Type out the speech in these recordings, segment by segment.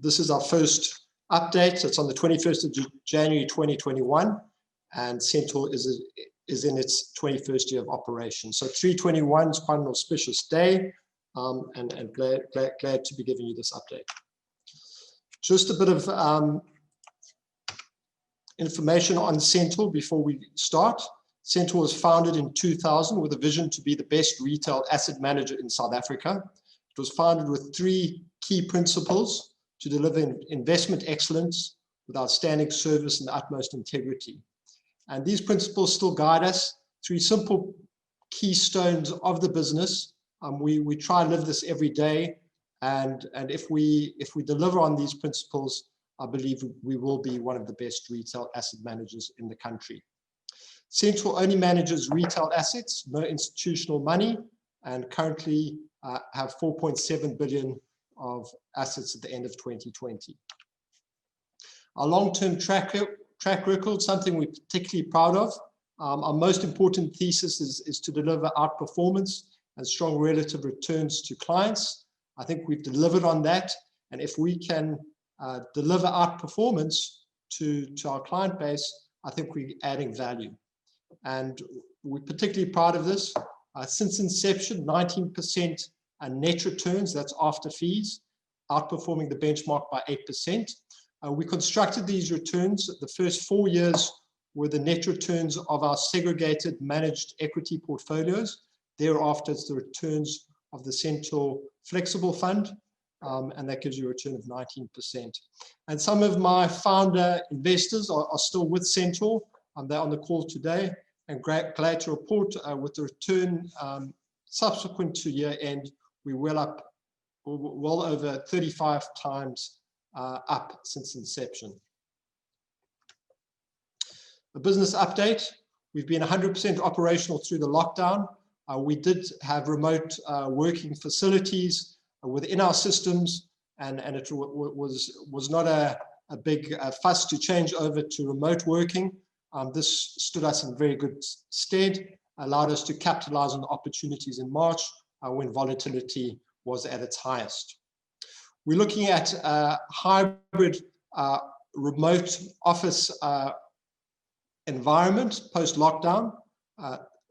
This is our first update. It's on the 21st of January 2021, and Centaur is in its 21st year of operation. So 321 is quite an auspicious day, and glad to be giving you this update. Just a bit of information on Centaur before we start. Centaur was founded in 2000 with a vision to be the best retail asset manager in South Africa. It was founded with three key principles: to deliver investment excellence with outstanding service and utmost integrity. And these principles still guide us. Three simple keystones of the business. We try and live this every day, and if we deliver on these principles, I believe we will be one of the best retail asset managers in the country. Centaur only manages retail assets, no institutional money, and currently have 4.7 billion of assets at the end of 2020. Our long-term track record, something we're particularly proud of. Our most important thesis is to deliver outperformance and strong relative returns to clients. I think we've delivered on that, and if we can deliver outperformance to our client base, I think we're adding value. And we're particularly proud of this. Since inception, 19% net returns, that's after fees, outperforming the benchmark by 8%. We constructed these returns. The first 4 years were the net returns of our segregated managed equity portfolios. Thereafter, it's the returns of the Centaur Flexible Fund, and that gives you a return of 19%. And some of my founder investors are still with Centaur. They're on the call today, and glad to report with the return subsequent to year end, we're well over 35 times up since inception. The business update: we've been 100% operational through the lockdown. We did have remote working facilities within our systems, and it was not a big fuss to change over to remote working. This stood us in very good stead, allowed us to capitalize on the opportunities in March when volatility was at its highest. We're looking at a hybrid remote office environment post-lockdown.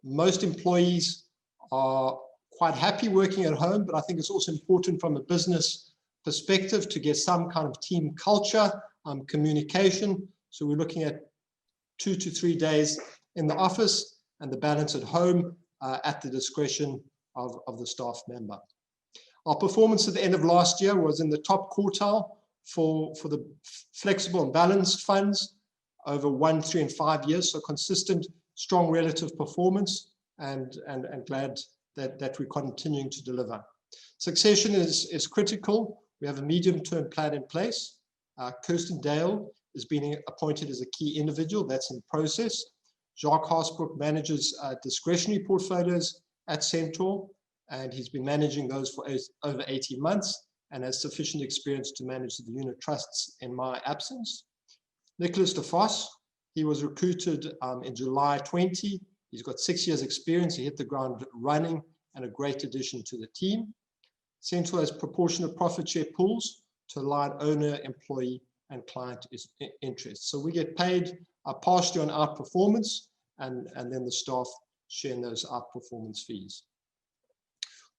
Most employees are quite happy working at home, but I think it's also important from a business perspective to get some kind of team culture, communication. So we're looking at 2 to 3 days in the office and the balance at home at the discretion of the staff member. Our performance at the end of last year was in the top quartile for the flexible and balanced funds over 1, 3, and 5 years. So consistent, strong relative performance, and glad that we're continuing to deliver. Succession is critical. We have a medium-term plan in place. Kirsten Dale is being appointed as a key individual. That's in process. Jacques Haasbroek manages discretionary portfolios at Centaur, and he's been managing those for over 18 months and has sufficient experience to manage the unit trusts in my absence. Nicholas de Vos, he was recruited in July 20. He's got 6 years experience. He hit the ground running and a great addition to the team. Centaur has proportionate profit share pools to align owner, employee, and client interests. So we get paid partially on outperformance, and then the staff share in those outperformance fees.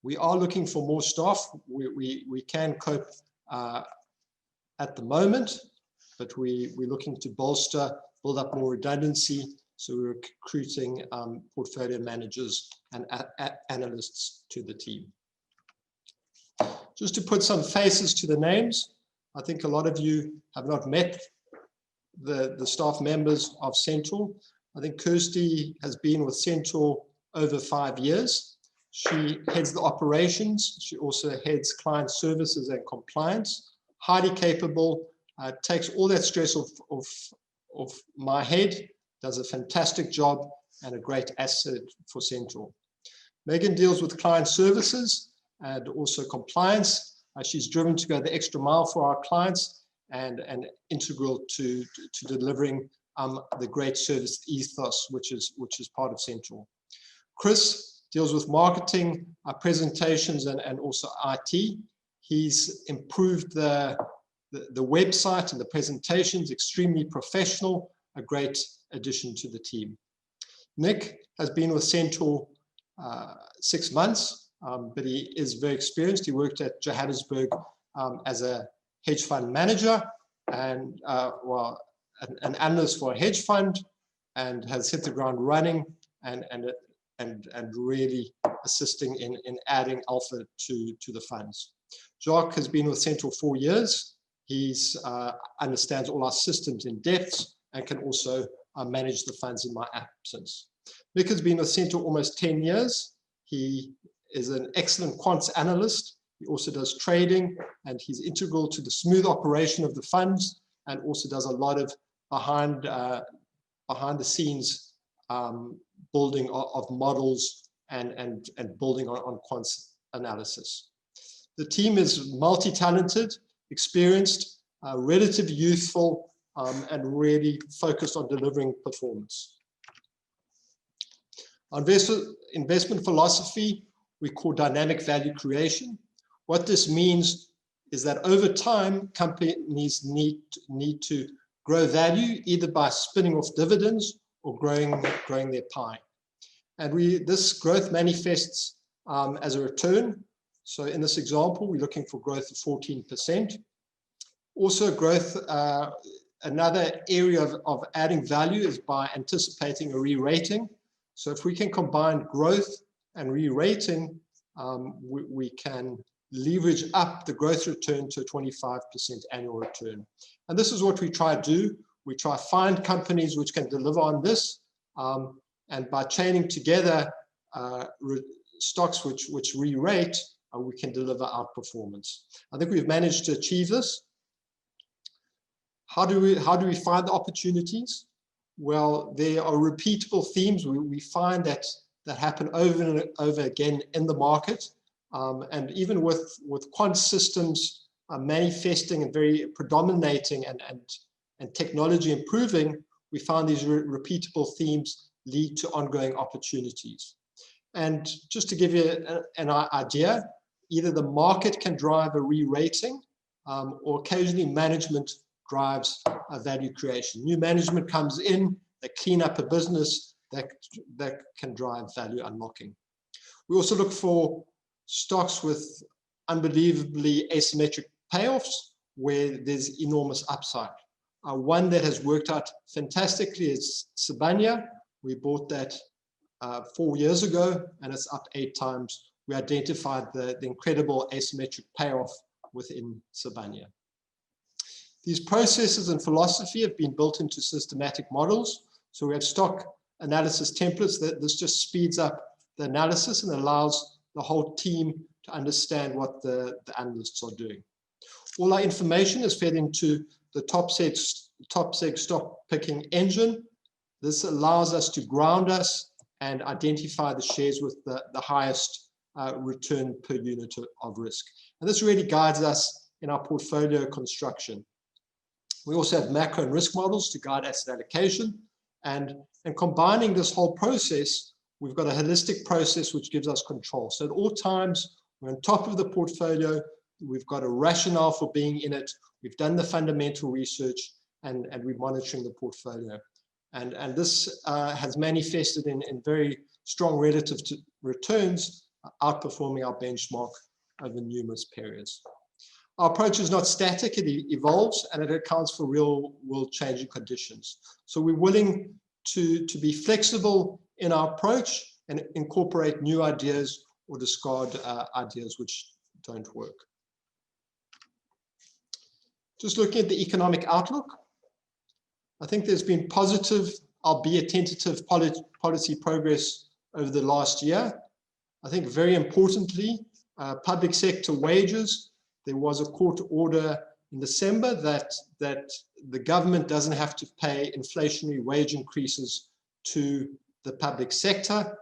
We are looking for more staff. We can cope at the moment, but we're looking to build up more redundancy. So we're recruiting portfolio managers and analysts to the team. Just to put some faces to the names, I think a lot of you have not met the staff members of Centaur. I think Kirsty has been with Centaur over 5 years. She heads the operations. She also heads client services and compliance. Highly capable, takes all that stress off my head, does a fantastic job, and a great asset for Centaur. Megan deals with client services and also compliance. She's driven to go the extra mile for our clients and integral to delivering the great service ethos, which is part of Centaur. Chris deals with marketing, presentations, and also IT. He's improved the the website and the presentations, extremely professional, a great addition to the team. Nick has been with Centaur 6 months, but he is very experienced. He worked at Johannesburg as a hedge fund manager and well, an analyst for a hedge fund, and has hit the ground running and really assisting in adding alpha to the funds. Jacques has been with Centaur 4 years. He understands all our systems in depth and can also manage the funds in my absence. Nick has been with Centaur almost 10 years. He is an excellent quants analyst. He also does trading, and he's integral to the smooth operation of the funds, and also does a lot of behind the scenes building of models and building on quants analysis. The team is multi-talented, experienced, relatively youthful, and really focused on delivering performance. Our investment philosophy we call dynamic value creation. What this means is that over time, companies need to grow value either by spinning off dividends or growing their pie. And this growth manifests as a return. So in this example, we're looking for growth of 14%. Also growth, another area of adding value is by anticipating a re-rating. So if we can combine growth and re-rating, we can leverage up the growth return to a 25% annual return. And this is what we try to do. We try to find companies which can deliver on this. And by chaining together stocks which re-rate, we can deliver outperformance. I think we've managed to achieve this. How do we find the opportunities? Well, there are repeatable themes we find that happen over and over again in the market. And even with quant systems manifesting and very predominating and technology improving, we find these repeatable themes lead to ongoing opportunities. And just to give you an idea, either the market can drive a re-rating, or occasionally management drives a value creation. New management comes in, they clean up a business that can drive value unlocking. We also look for stocks with unbelievably asymmetric payoffs where there's enormous upside. One that has worked out fantastically is Sibanye. We bought that 4 years ago, and it's up 8 times. We identified the incredible asymmetric payoff within Sibanye. These processes and philosophy have been built into systematic models. So we have stock analysis templates that this just speeds up the analysis and allows the whole team to understand what the analysts are doing. All our information is fed into the top seg stock picking engine. This allows us to ground us and identify the shares with the highest return per unit of risk. And this really guides us in our portfolio construction. We also have macro and risk models to guide asset allocation. And combining this whole process, we've got a holistic process which gives us control. So at all times, we're on top of the portfolio. We've got a rationale for being in it. We've done the fundamental research, and we're monitoring the portfolio. And this has manifested in very strong relative returns, outperforming our benchmark over numerous periods. Our approach is not static, it evolves, and it accounts for real world changing conditions. So we're willing to be flexible in our approach and incorporate new ideas or discard ideas which don't work. Just looking at the economic outlook, I think there's been positive, albeit tentative, policy progress over the last year. I think very importantly, public sector wages. There was a court order in December that the government doesn't have to pay inflationary wage increases to the public sector.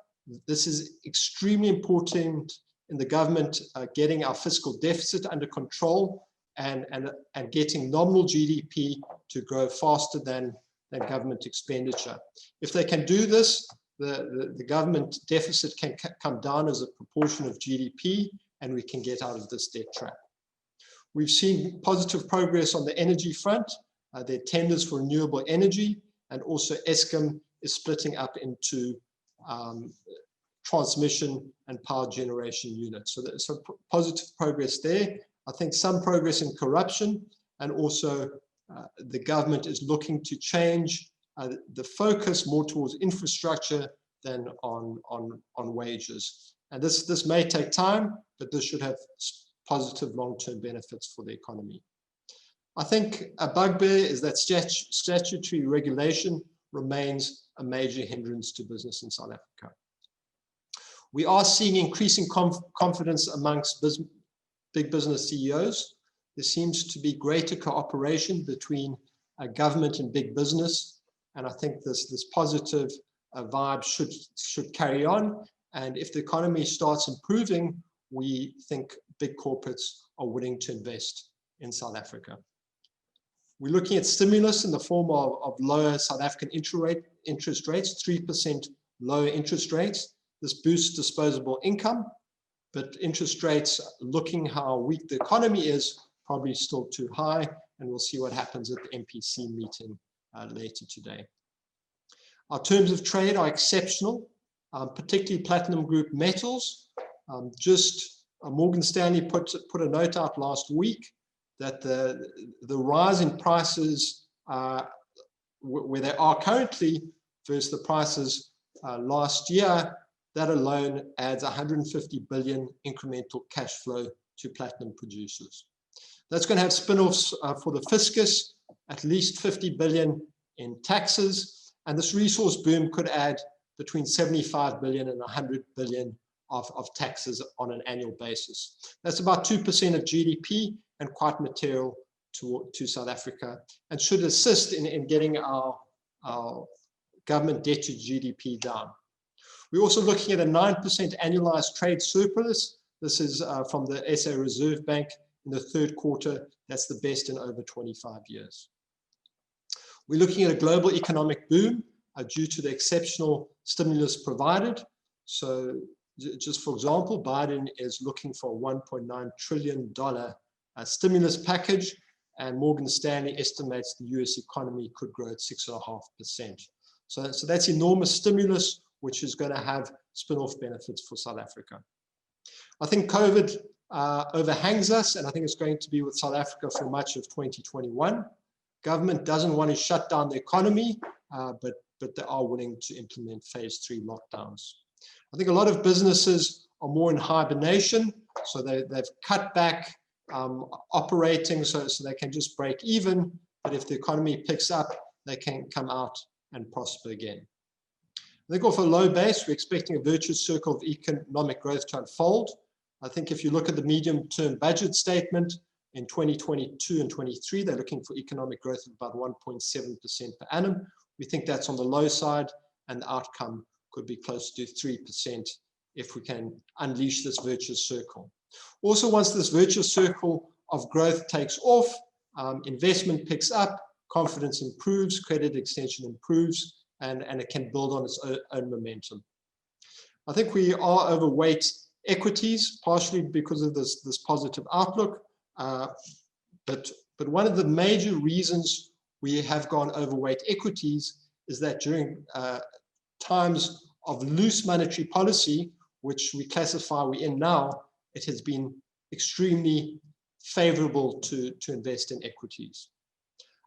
This is extremely important in the government getting our fiscal deficit under control and getting nominal GDP to grow faster than government expenditure. If they can do this, the government deficit can come down as a proportion of GDP, and we can get out of this debt trap. We've seen positive progress on the energy front. There are tenders for renewable energy, and also Eskom is splitting up into transmission and power generation units. So positive progress there. I think some progress in corruption, and also the government is looking to change the focus more towards infrastructure than on wages. And this may take time, but this should have positive long-term benefits for the economy. I think a bugbear is that statutory regulation remains a major hindrance to business in South Africa. We are seeing increasing confidence amongst big business CEOs. There seems to be greater cooperation between government and big business, and I think this positive vibe should carry on. And if the economy starts improving, we think big corporates are willing to invest in South Africa. We're looking at stimulus in the form of lower South African interest rates, 3% lower interest rates. This boosts disposable income, but interest rates, looking how weak the economy is, probably still too high, and we'll see what happens at the MPC meeting later today. Our terms of trade are exceptional, particularly platinum group metals. Morgan Stanley put a note out last week that the rise in prices where they are currently versus the prices last year, that alone adds 150 billion incremental cash flow to platinum producers. That's going to have spin-offs for the fiscus, at least 50 billion in taxes, and this resource boom could add between 75 billion and 100 billion of taxes on an annual basis. That's about 2% of GDP and quite material to South Africa, and should assist in getting our government debt to GDP down. We're also looking at a 9% annualized trade surplus. This is from the SA Reserve Bank in the third quarter. That's the best in over 25 years. We're looking at a global economic boom due to the exceptional stimulus provided. So just for example, Biden is looking for a $1.9 trillion stimulus package, and Morgan Stanley estimates the US economy could grow at 6.5%. So that's enormous stimulus, which is going to have spin-off benefits for South Africa. I think COVID overhangs us, and I think it's going to be with South Africa for much of 2021. Government doesn't want to shut down the economy, but they are willing to implement phase 3 lockdowns. I think a lot of businesses are more in hibernation, so they've cut back operating so they can just break even, but if the economy picks up, they can come out and prosper again. I think off a low base, we're expecting a virtuous circle of economic growth to unfold. I think if you look at the medium-term budget statement in 2022 and 23, they're looking for economic growth of about 1.7% per annum. We think that's on the low side, and the outcome could be close to 3% if we can unleash this virtuous circle. Also, once this virtuous circle of growth takes off, investment picks up, confidence improves, credit extension improves, and it can build on its own momentum. I think we are overweight equities, partially because of this positive outlook, but one of the major reasons we have gone overweight equities is that during times of loose monetary policy, which we classify we're in now, it has been extremely favorable to invest in equities.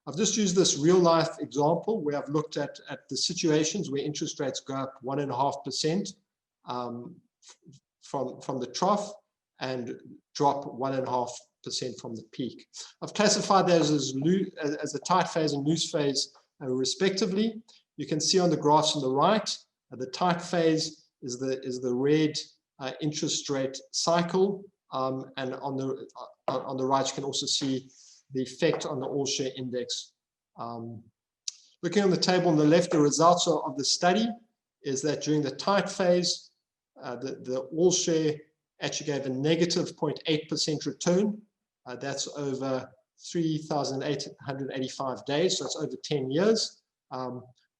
I've just used this real-life example where I've looked at the situations where interest rates go up 1.5% from the trough and drop 1.5% from the peak. I've classified those as a tight phase and loose phase respectively. You can see on the graphs on the right, the tight phase is the red interest rate cycle, and on the right you can also see the effect on the all-share index. Looking on the table on the left, the results of the study is that during the tight phase, the all-share actually gave a negative 0.8% return. That's over 3,885 days, so that's over 10 years.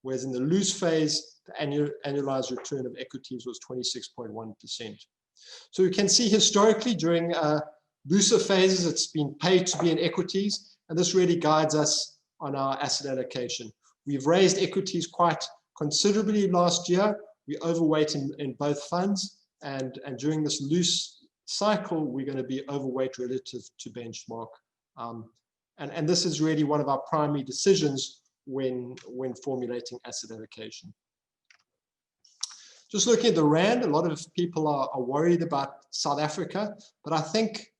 Whereas in the loose phase, the annualized return of equities was 26.1%. So you can see historically during looser phases, it's been paid to be in equities, and this really guides us on our asset allocation. We've raised equities quite considerably last year. We overweight in both funds, and during this loose cycle, we're going to be overweight relative to benchmark. And this is really one of our primary decisions when formulating asset allocation. Just looking at the rand, a lot of people are worried about South Africa, but I think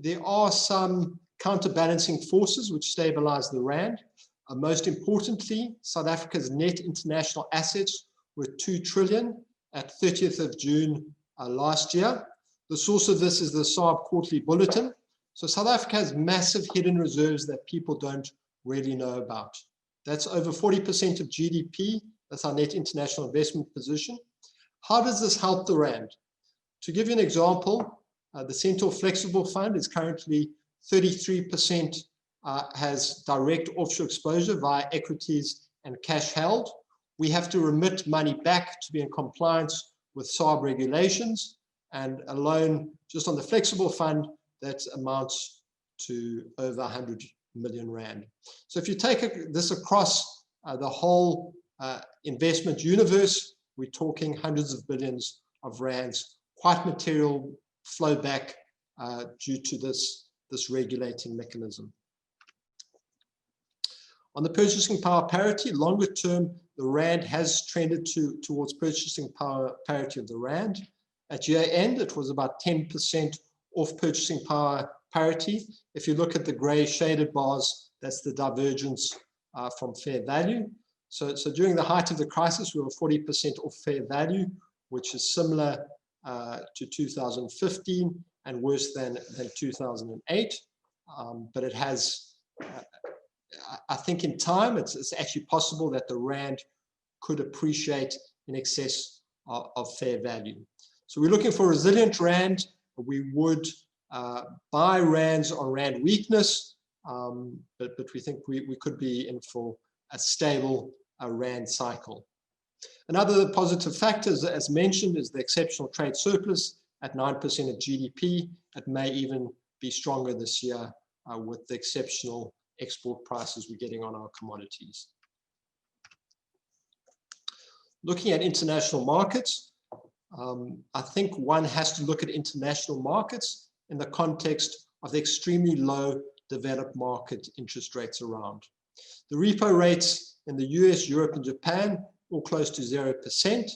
there are some counterbalancing forces which stabilize the rand. Most importantly, South Africa's net international assets were 2 trillion at 30th of June last year. The source of this is the SARB quarterly bulletin. So South Africa has massive hidden reserves that people don't really know about. That's over 40% of GDP. That's our net international investment position. How does this help the rand? To give you an example, the Centaur Flexible Fund is currently 33% has direct offshore exposure via equities and cash held. We have to remit money back to be in compliance with SARB regulations, and alone just on the flexible fund, that amounts to over 100 million rand. So if you take this across the whole investment universe, we're talking hundreds of billions of rands, quite material flow back due to this regulating mechanism. On the purchasing power parity, longer term, the rand has trended towards purchasing power parity of the rand. At year end, it was about 10% off purchasing power parity. If you look at the gray shaded bars, that's the divergence from fair value. So during the height of the crisis, we were 40% off fair value, which is similar to 2015 and worse than 2008. But it has, I think in time, it's actually possible that the rand could appreciate in excess of fair value. So we're looking for a resilient rand. We would buy rands on rand weakness, but we think we could be in for a stable rand cycle. Another positive factor, as mentioned, is the exceptional trade surplus at 9% of GDP. It may even be stronger this year with the exceptional export prices we're getting on our commodities. Looking at international markets, I think one has to look at international markets in the context of the extremely low developed market interest rates around. The repo rates in the US, Europe, and Japan all close to 0%.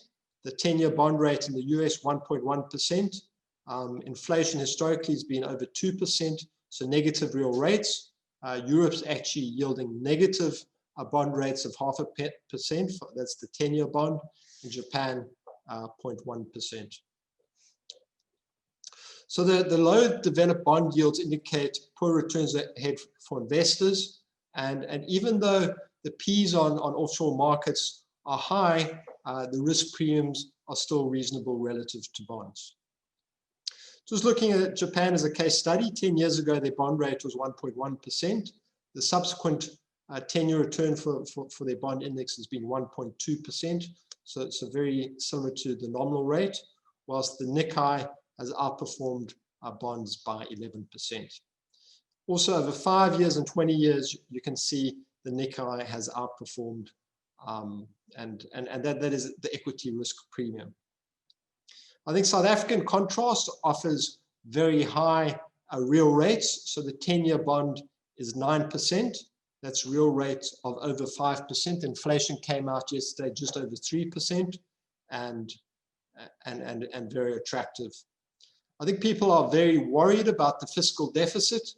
The 10-year bond rate in the US, 1.1%. Inflation historically has been over 2%, so negative real rates. Europe's actually yielding negative bond rates of 0.5%. That's the 10-year bond. In Japan, 0.1%. So the low developed bond yields indicate poor returns ahead for investors. And even though the P's on offshore markets are high, the risk premiums are still reasonable relative to bonds. Just looking at Japan as a case study, 10 years ago, their bond rate was 1.1%. The subsequent 10-year return for their bond index has been 1.2%. So it's very similar to the nominal rate, whilst the Nikkei has outperformed bonds by 11%. Also, over 5 years and 20 years, you can see the Nikkei has outperformed, and that is the equity risk premium. I think South Africa, in contrast, offers very high real rates. So the 10-year bond is 9%. That's real rate of over 5%. Inflation came out yesterday just over 3%, and very attractive. I think people are very worried about the fiscal deficit,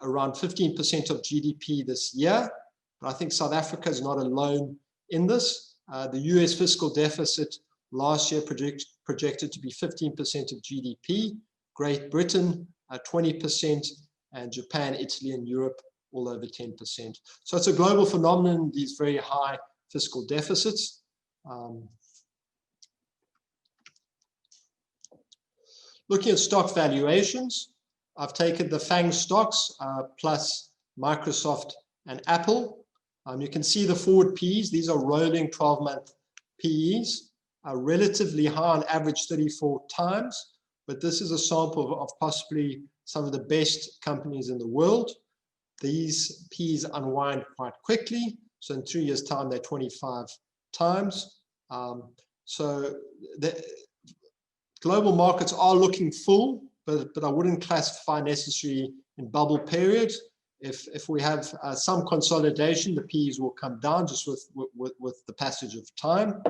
around 15% of GDP this year. But I think South Africa is not alone in this. The US fiscal deficit last year projected to be 15% of GDP. Great Britain, 20%, and Japan, Italy, and Europe all over 10%. So it's a global phenomenon, these very high fiscal deficits. Looking at stock valuations, I've taken the FANG stocks plus Microsoft and Apple. You can see the forward P's. These are rolling 12-month PEs, relatively high on average 34 times, but this is a sample of possibly some of the best companies in the world. These P's unwind quite quickly. So in 3 years' time, they're 25 times. So the global markets are looking full, but I wouldn't classify necessarily in bubble period. If we have some consolidation, the P's will come down just with the passage of time.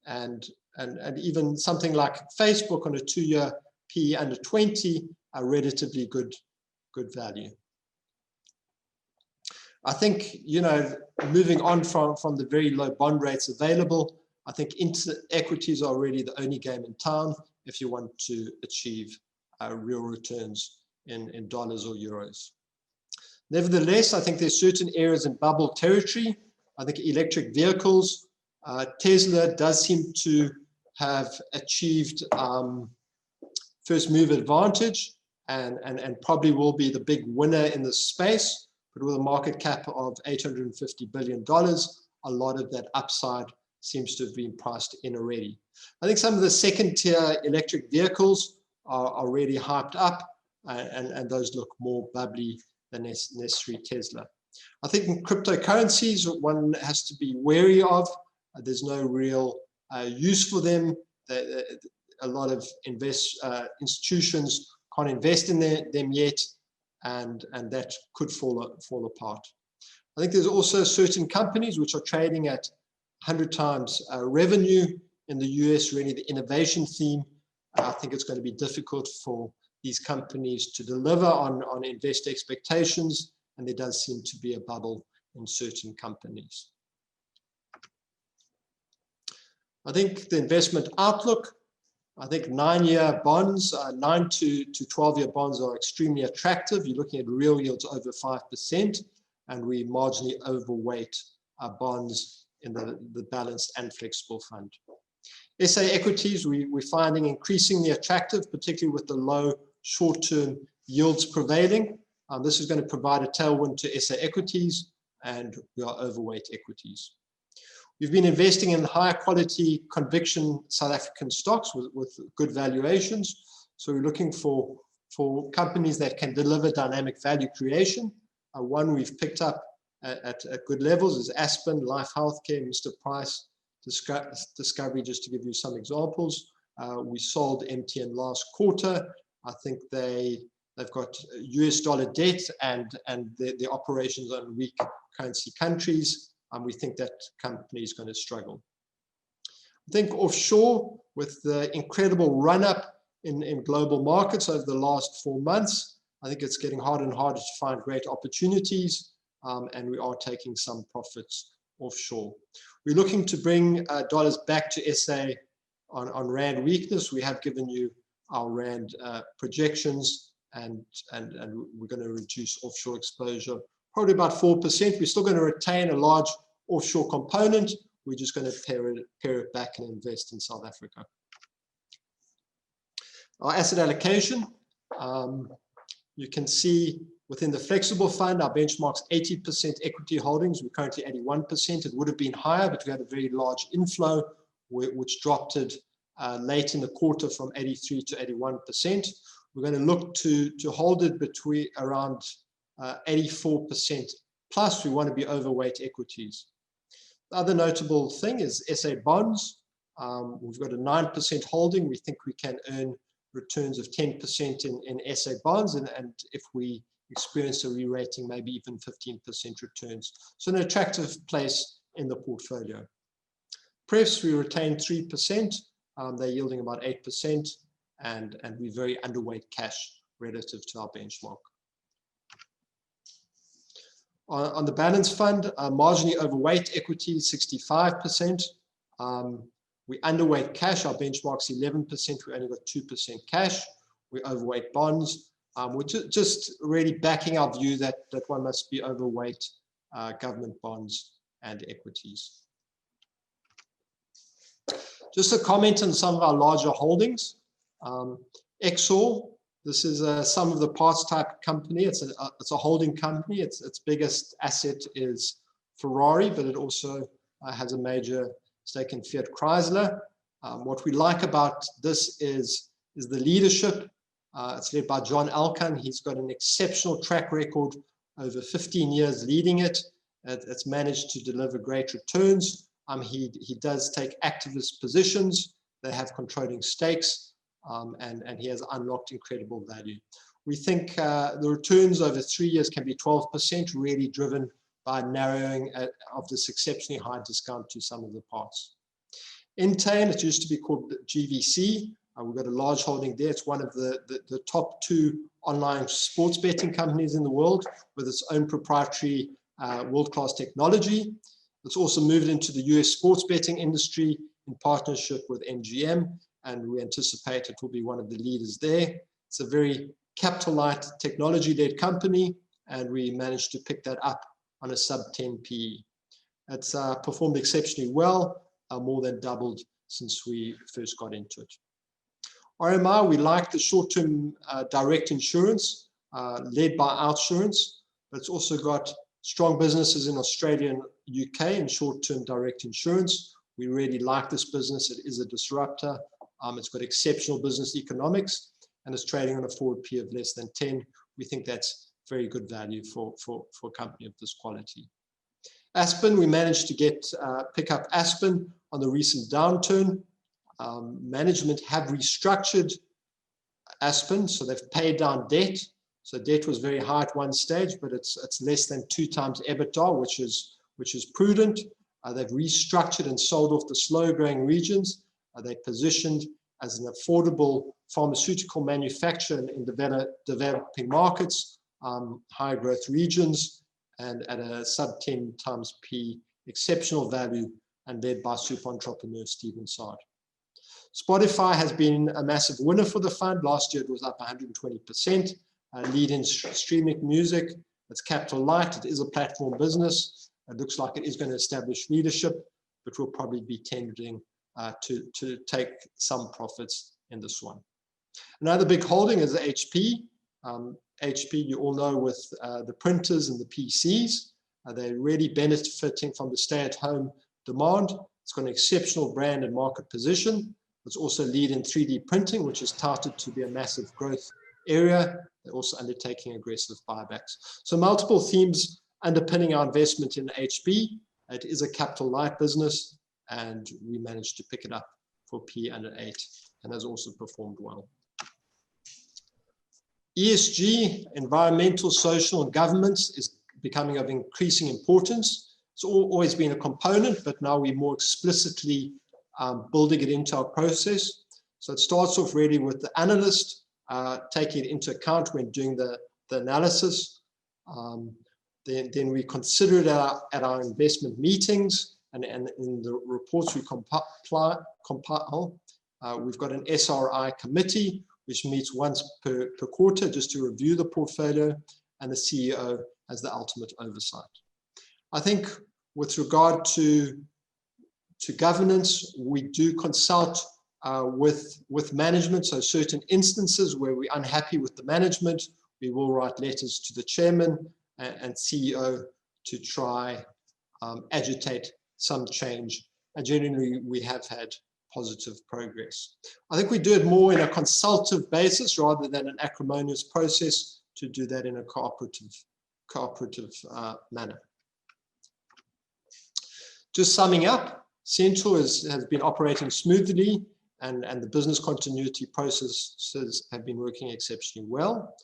And even something like Facebook on a 2-year P under 20 are relatively good value. I think, you know, moving on from the very low bond rates available, I think equities are really the only game in town if you want to achieve real returns in dollars or euros. Nevertheless, I think there's certain areas in bubble territory. I think electric vehicles, Tesla does seem to have achieved first move advantage and probably will be the big winner in this space. But with a market cap of $850 billion, a lot of that upside seems to have been priced in already. I think some of the second tier electric vehicles are already hyped up, and those look more bubbly than necessarily Tesla. I think in cryptocurrencies, one has to be wary of. There's no real use for them. A lot of institutions can't invest in them yet, and that could fall apart. I think there's also certain companies which are trading at 100 times revenue in the US, really the innovation theme. I think it's going to be difficult for these companies to deliver on investor expectations, and there does seem to be a bubble in certain companies. I think the investment outlook, I think 9-year bonds, 9 to 12-year bonds are extremely attractive. You're looking at real yields over 5%, and we marginally overweight our bonds in the balanced and flexible fund. SA equities, we're finding increasingly attractive, particularly with the low short-term yields prevailing. This is going to provide a tailwind to SA equities, and we are overweight equities. We've been investing in higher quality conviction South African stocks with good valuations. So we're looking for companies that can deliver dynamic value creation. One we've picked up at good levels is Aspen, Life Healthcare, Mr. Price, Discovery, just to give you some examples. We sold MTN last quarter. I think they've got US dollar debt and their operations are in weak currency countries. We think that company is going to struggle. I think offshore, with the incredible run-up in global markets over the last 4 months, I think it's getting harder and harder to find great opportunities, and we are taking some profits offshore. We're looking to bring dollars back to SA on Rand weakness. We have given you our Rand projections, and we're going to reduce offshore exposure probably about 4%. We're still going to retain a large offshore component. We're just going to pare it back and invest in South Africa. Our asset allocation, you can see within the flexible fund, our benchmark's 80% equity holdings. We're currently 81%. It would have been higher, but we had a very large inflow, which dropped it late in the quarter from 83 to 81%. We're going to look to hold it between around 84% plus. We want to be overweight equities. The other notable thing is SA bonds. We've got a 9% holding. We think we can earn returns of 10% in SA bonds, and if we experience a re-rating, maybe even 15% returns. So an attractive place in the portfolio. Prefs, we retain 3%. They're yielding about 8%, and we're very underweight cash relative to our benchmark. On the balance fund, marginally overweight equity, 65%. We underweight cash. Our benchmark's 11%. We only got 2% cash. We overweight bonds. We're just really backing our view that one must be overweight government bonds and equities. Just a comment on some of our larger holdings. Exor, this is a sum of the parts type company. It's a holding company. Its biggest asset is Ferrari, but it also has a major stake in Fiat Chrysler. What we like about this is is the leadership. It's led by John Alkan. He's got an exceptional track record over 15 years leading it. It's managed to deliver great returns. He does take activist positions. They have controlling stakes, and he has unlocked incredible value. We think the returns over 3 years can be 12%, really driven by narrowing of this exceptionally high discount to some of the parts. Entain, it used to be called GVC. We've got a large holding there. It's one of the top 2 online sports betting companies in the world with its own proprietary world-class technology. It's also moved into the US sports betting industry in partnership with MGM, and we anticipate it will be one of the leaders there. It's a very capital-light, technology-led company, and we managed to pick that up on a sub-10 PE. It's performed exceptionally well, more than doubled since we first got into it. RMI, we like the short-term direct insurance led by Outsurance, but it's also got strong businesses in Australia and UK in short-term direct insurance. We really like this business. It is a disruptor. It's got exceptional business economics, and it's trading on a forward P of less than 10. We think that's very good value for a company of this quality. Aspen, we managed to pick up Aspen on the recent downturn. Management have restructured Aspen, so they've paid down debt. So debt was very high at one stage, but it's less than 2 times EBITDA, which is prudent. They've restructured and sold off the slow-growing regions. They're positioned as an affordable pharmaceutical manufacturer in developing markets, high growth regions, and at a sub-10 times P, exceptional value, and led by super entrepreneur Stephen Sard. Spotify has been a massive winner for the fund. Last year it was up 120%. Lead in streaming music. It's capital light. It is a platform business. It looks like it is going to establish leadership, but we'll probably be tending to take some profits in this one. Another big holding is HP. HP, you all know, with the printers and the PCs. They're really benefiting from the stay-at-home demand. It's got an exceptional brand and market position. It's also lead in 3D printing, which is touted to be a massive growth area. They're also undertaking aggressive buybacks. So multiple themes underpinning our investment in HP. It is a capital light business, and we managed to pick it up for P under 8, and has also performed well. ESG, environmental, social, and governance, is becoming of increasing importance. It's always been a component, but now we're more explicitly building it into our process. So it starts off really with the analyst taking it into account when doing the analysis. Then we consider it at our investment meetings, and in the reports we compile. We've got an SRI committee, which meets once per quarter just to review the portfolio, and the CEO has the ultimate oversight. I think with regard to governance, we do consult with management. So certain instances where we're unhappy with the management, we will write letters to the chairman and CEO to try agitate some change. And generally, we have had positive progress. I think we do it more in a consultative basis rather than an acrimonious process, to do that in a cooperative manner. Just summing up, Centaur has been operating smoothly, and the business continuity processes have been working exceptionally well.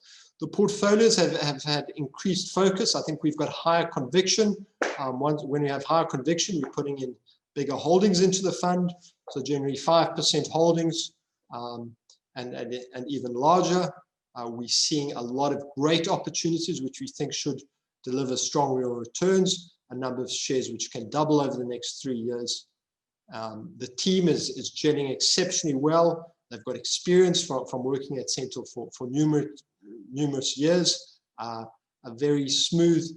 The portfolios have had increased focus. I think we've got higher conviction. When we have higher conviction, we're putting in bigger holdings into the fund. So generally 5% holdings and even larger. We're seeing a lot of great opportunities which we think should deliver strong real returns, a number of shares which can double over the next 3 years. The team is gelling exceptionally well. They've got experience from working at Centaur for numerous years, a very smooth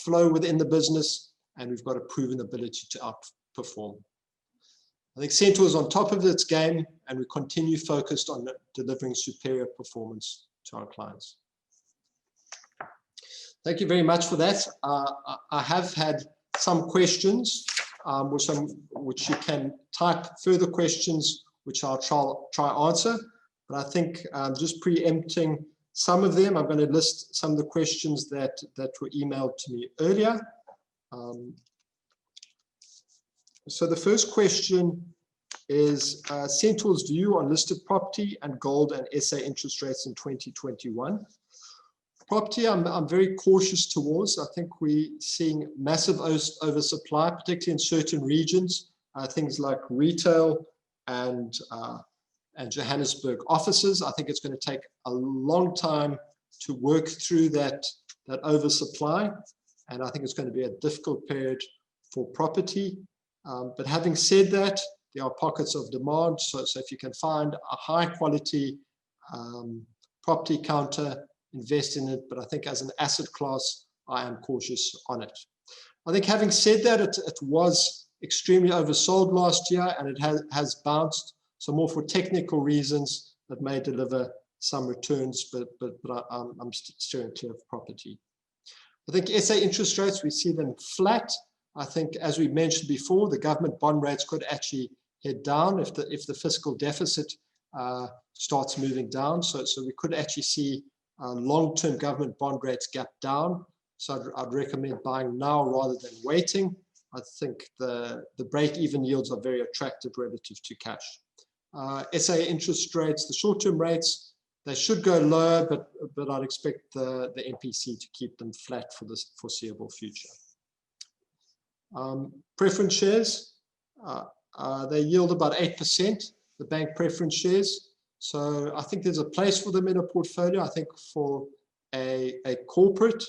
flow within the business, and we've got a proven ability to outperform. I think Centaur is on top of its game, and we continue focused on delivering superior performance to our clients. Thank you very much for that. I have had some questions, which you can type further questions, which I'll try answer. But I think just preempting some of them, I'm going to list some of the questions that were emailed to me earlier. So the first question is Centaur's view on listed property and gold and SA interest rates in 2021. Property, I'm very cautious towards. I think we're seeing massive oversupply, particularly in certain regions, things like retail and Johannesburg offices. I think it's going to take a long time to work through that oversupply, and I think it's going to be a difficult period for property. But having said that, there are pockets of demand. So if you can find a high quality property counter, invest in it. But I think as an asset class, I am cautious on it. I think having said that, it was extremely oversold last year, and it has bounced. So more for technical reasons that may deliver some returns, but I'm steering clear of property. I think SA interest rates, we see them flat. I think, as we mentioned before, the government bond rates could actually head down if the fiscal deficit starts moving down. So we could actually see long-term government bond rates gap down. So I'd recommend buying now rather than waiting. I think the break-even yields are very attractive relative to cash. SA interest rates, the short-term rates, they should go lower, but I'd expect the MPC to keep them flat for the foreseeable future. Preference shares, they yield about 8%, the bank preference shares. So I think there's a place for them in a portfolio. I think for a corporate,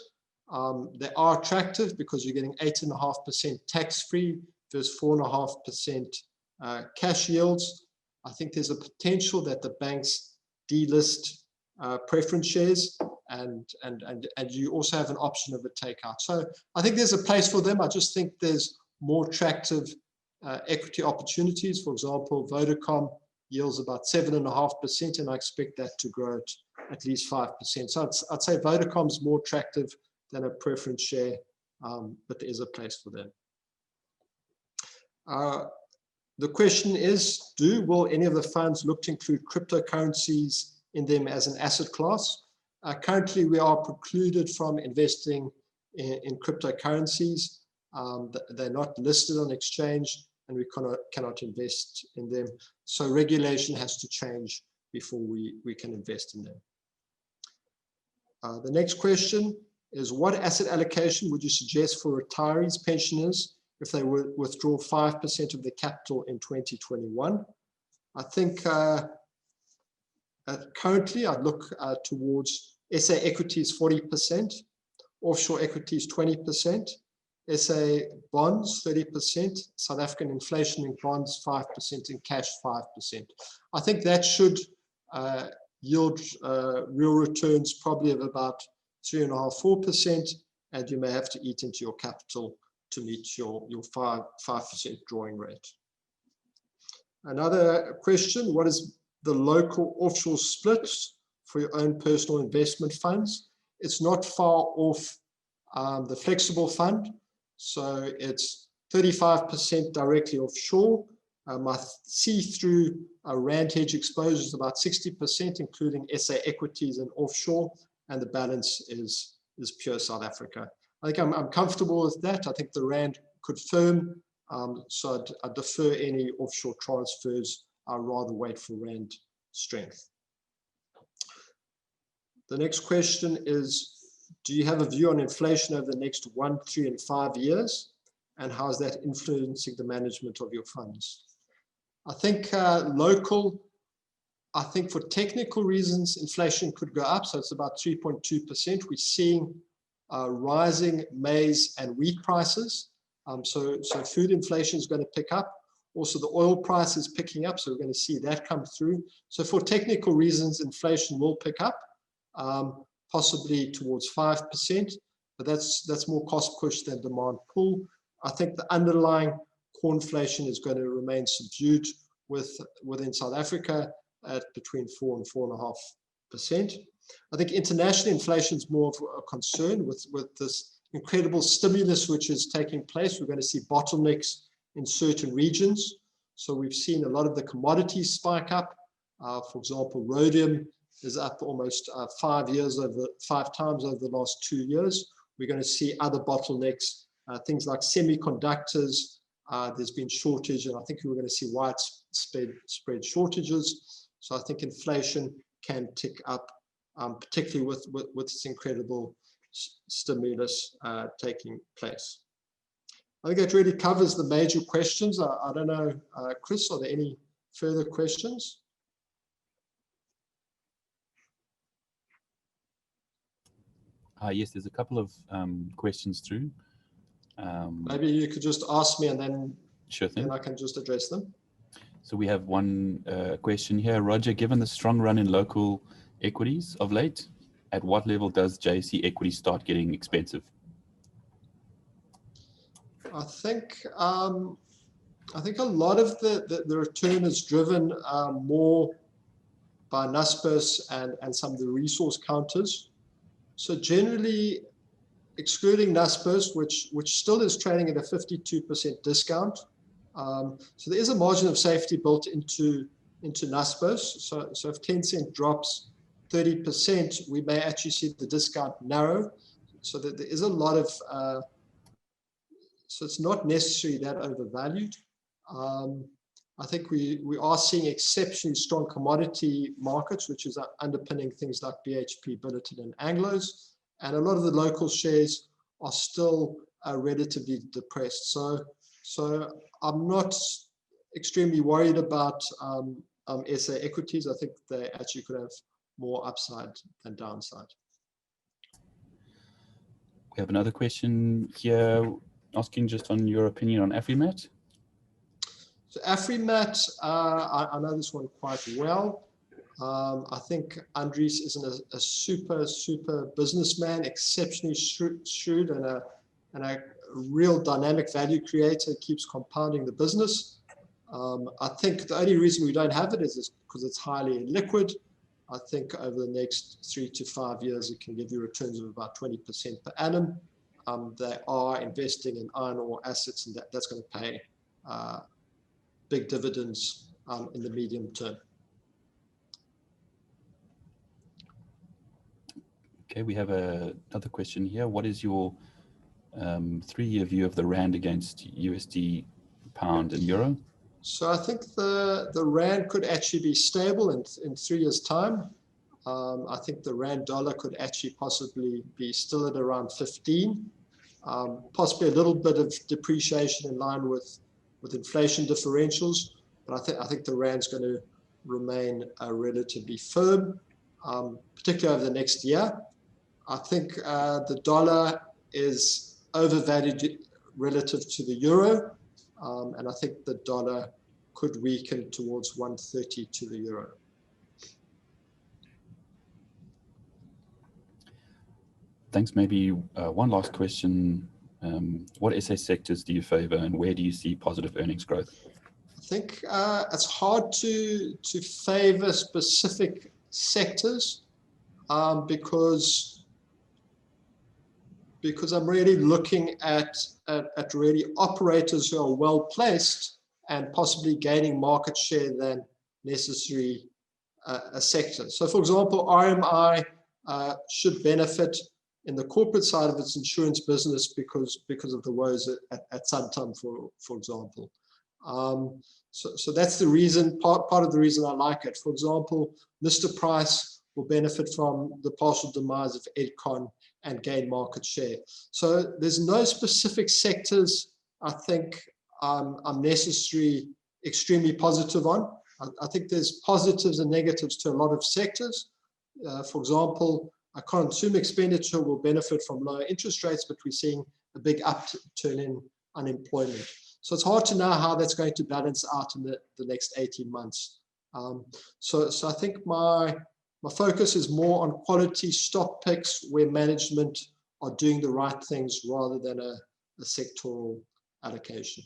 they are attractive because you're getting 8.5% tax-free versus 4.5% cash yields. I think there's a potential that the banks delist preference shares, and you also have an option of a takeout. So I think there's a place for them. I just think there's more attractive equity opportunities. For example, Vodacom yields about 7.5%, and I expect that to grow at least 5%. So I'd say Vodacom's more attractive than a preference share, but there is a place for them. The question is, will any of the funds look to include cryptocurrencies in them as an asset class? Currently, we are precluded from investing in cryptocurrencies. They're not listed on exchange, and we cannot invest in them. So regulation has to change before we can invest in them. The next question is, what asset allocation would you suggest for retirees, pensioners, if they would withdraw 5% of their capital in 2021? I think currently I'd look towards SA equities 40%, offshore equities 20%, SA bonds 30%, South African inflation-linked bonds 5%, and cash 5%. I think that should yield real returns probably of about 3.5–4%, and you may have to eat into your capital to meet your 5% drawing rate. Another question, what is the local offshore split for your own personal investment funds? It's not far off the flexible fund. So it's 35% directly offshore. My see-through rand hedge exposure is about 60%, including SA equities and offshore, and the balance is pure South Africa. I think I'm comfortable with that. I think the rand could firm, so I'd defer any offshore transfers. I'd rather wait for rand strength. The next question is, do you have a view on inflation over the next 1, 3, and 5 years? And how is that influencing the management of your funds? I think local, I think for technical reasons, inflation could go up. So it's about 3.2%. We're seeing rising maize and wheat prices. So food inflation is going to pick up. Also, the oil price is picking up, so we're going to see that come through. So for technical reasons, inflation will pick up, possibly towards 5%, but that's more cost push than demand pull. I think the underlying core inflation is going to remain subdued within South Africa at between 4 and 4.5%. I think international inflation is more of a concern with this incredible stimulus which is taking place. We're going to see bottlenecks in certain regions. So we've seen a lot of the commodities spike up. For example, rhodium is up almost 5 times over the last 2 years. We're going to see other bottlenecks, things like semiconductors. There's been shortage, and I think we're going to see widespread shortages. So I think inflation can tick up, particularly with this incredible stimulus taking place. I think that really covers the major questions. I don't know, Chris, are there any further questions? Yes, there's a couple of questions through. Maybe you could just ask me, and then, sure thing. Then I can just address them. So we have one question here. Roger, given the strong run in local equities of late, at what level does JSE equity start getting expensive? I think a lot of the return is driven more by Naspers and some of the resource counters. So generally, excluding Naspers, which still is trading at a 52% discount, so there is a margin of safety built into Naspers. So if Tencent drops 30%, we may actually see the discount narrow. So that there is a lot of so it's not necessarily that overvalued. I think we are seeing exceptionally strong commodity markets, which is underpinning things like BHP, Billiton, and Anglos. And a lot of the local shares are still relatively depressed. So I'm not extremely worried about SA equities. I think they actually could have more upside than downside. We have another question here asking just on your opinion on Affymet. So Affymet, I know this one quite well. I think Andries is a super businessman, exceptionally shrewd and a real dynamic value creator, keeps compounding the business. I think the only reason we don't have it is because it's highly liquid. I think over the next 3 to 5 years, it can give you returns of about 20% per annum. They are investing in iron ore assets, and that's going to pay big dividends in the medium term. Okay, we have another question here. What is your 3-year view of the rand against USD, pound, and euro? So I think the rand could actually be stable in 3 years' time. I think the rand dollar could actually possibly be still at around 15, possibly a little bit of depreciation in line with inflation differentials. But I think the rand's going to remain relatively firm, particularly over the next year. I think the dollar is overvalued relative to the euro, and I think the dollar could weaken towards 130 to the euro. Thanks. Maybe one last question. What SA sectors do you favor, and where do you see positive earnings growth? I think it's hard to favor specific sectors because I'm really looking at really operators who are well placed and possibly gaining market share than necessary a sector. So, for example, RMI should benefit in the corporate side of its insurance business because of the woes at Centaur, for example. So that's the reason, part of the reason I like it. For example, Mr. Price will benefit from the partial demise of Edcon and gain market share. So there's no specific sectors I think I'm necessarily extremely positive on. I think there's positives and negatives to a lot of sectors. For example, consumer expenditure will benefit from lower interest rates, but we're seeing a big upturn in unemployment. So it's hard to know how that's going to balance out in the next 18 months. So I think my focus is more on quality stock picks where management are doing the right things rather than a sectoral allocation.